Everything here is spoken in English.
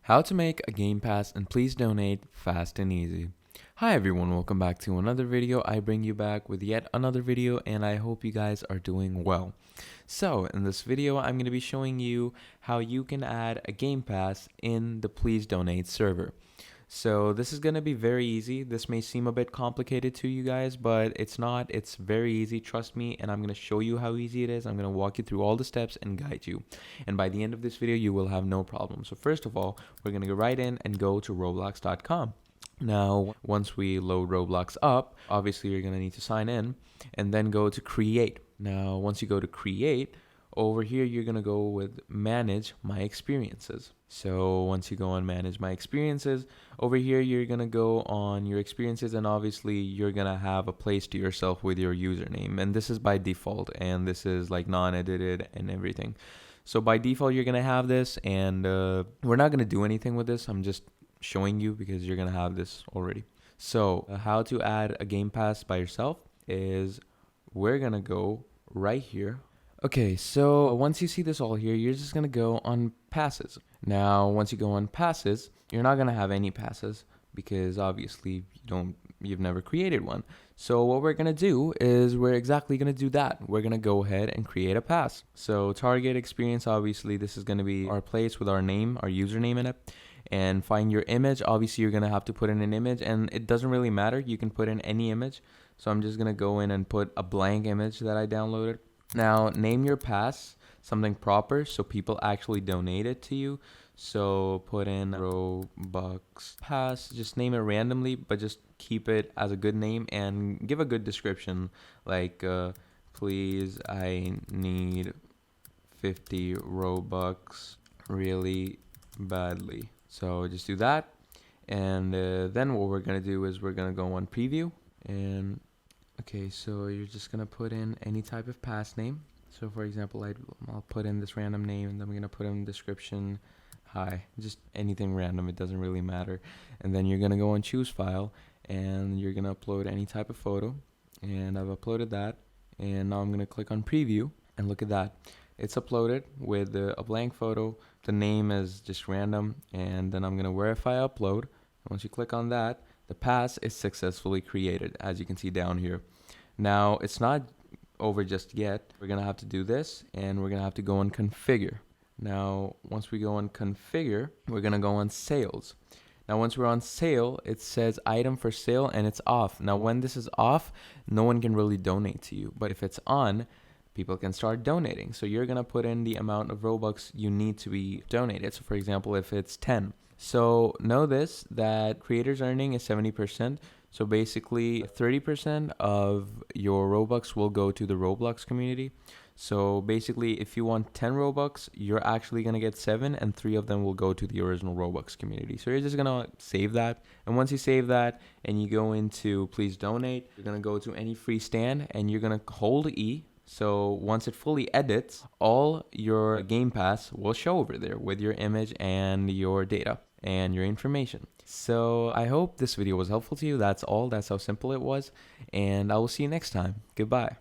How to make a game pass and please donate fast and easy. Hi everyone, welcome back to another video. I bring you back with yet another video and I hope you guys are doing well. So in this video, I'm going to be showing you how you can add a game pass in the please donate server. So this is going to be very easy. This may seem a bit complicated to you guys, but it's not. It's very easy, trust me, and I'm going to show you how easy it is. I'm going to walk you through all the steps and guide you. And by the end of this video, you will have no problem. So first of all, we're going to go right in and go to roblox.com. Now, once we load Roblox up, obviously you're going to need to sign in and then go to create. Now, once you go to create, over here you're going to go with manage my experiences. So once you go on manage my experiences, over here you're going to go on your experiences, and obviously you're going to have a place to yourself with your username, and this is by default, and this is like non-edited and everything. So by default you're going to have this, and we're not going to do anything with this. I'm just showing you because you're going to have this already. So how to add a game pass by yourself is we're going to go right here. Okay, so once you see this all here, you're just going to go on passes. Now, once you go on passes, you're not going to have any passes because obviously you've never created one. So what we're going to do is we're exactly going to do that. We're going to go ahead and create a pass. So target experience, obviously this is going to be our place with our name, our username in it. And find your image. Obviously you're going to have to put in an image, and it doesn't really matter. You can put in any image. So I'm just going to go in and put a blank image that I downloaded. Now, name your pass something proper so people actually donate it to you. So put in Robux pass, just name it randomly, but just keep it as a good name and give a good description like, please, I need 50 Robux really badly. So just do that. And then what we're going to do is we're going to go on preview and okay, so you're just going to put in any type of pass name. So for example, I'll put in this random name, and then I'm going to put in description, hi, just anything random. It doesn't really matter. And then you're going to go on choose file, and you're going to upload any type of photo. And I've uploaded that. And now I'm going to click on preview, and look at that. It's uploaded with a blank photo. The name is just random. And then I'm going to verify upload. Once you click on that, the pass is successfully created, as you can see down here. Now, it's not over just yet. We're going to have to do this, and we're going to have to go on configure. Now, once we go on configure, we're going to go on sales. Now, once we're on sale, it says item for sale, and it's off. Now, when this is off, no one can really donate to you. But if it's on, people can start donating. So you're going to put in the amount of Robux you need to be donated. So for example, if it's 10. So know this, that creators earning is 70%. So basically 30% of your Robux will go to the Roblox community. So basically if you want 10 Robux, you're actually going to get 7, and 3 of them will go to the original Robux community. So you're just going to save that. And once you save that and you go into please donate, you're going to go to any free stand and you're going to hold E. So once it fully edits, all your game pass will show over there with your image and your data and your information. So I hope this video was helpful to you. That's all. That's how simple it was. And I will see you next time. Goodbye.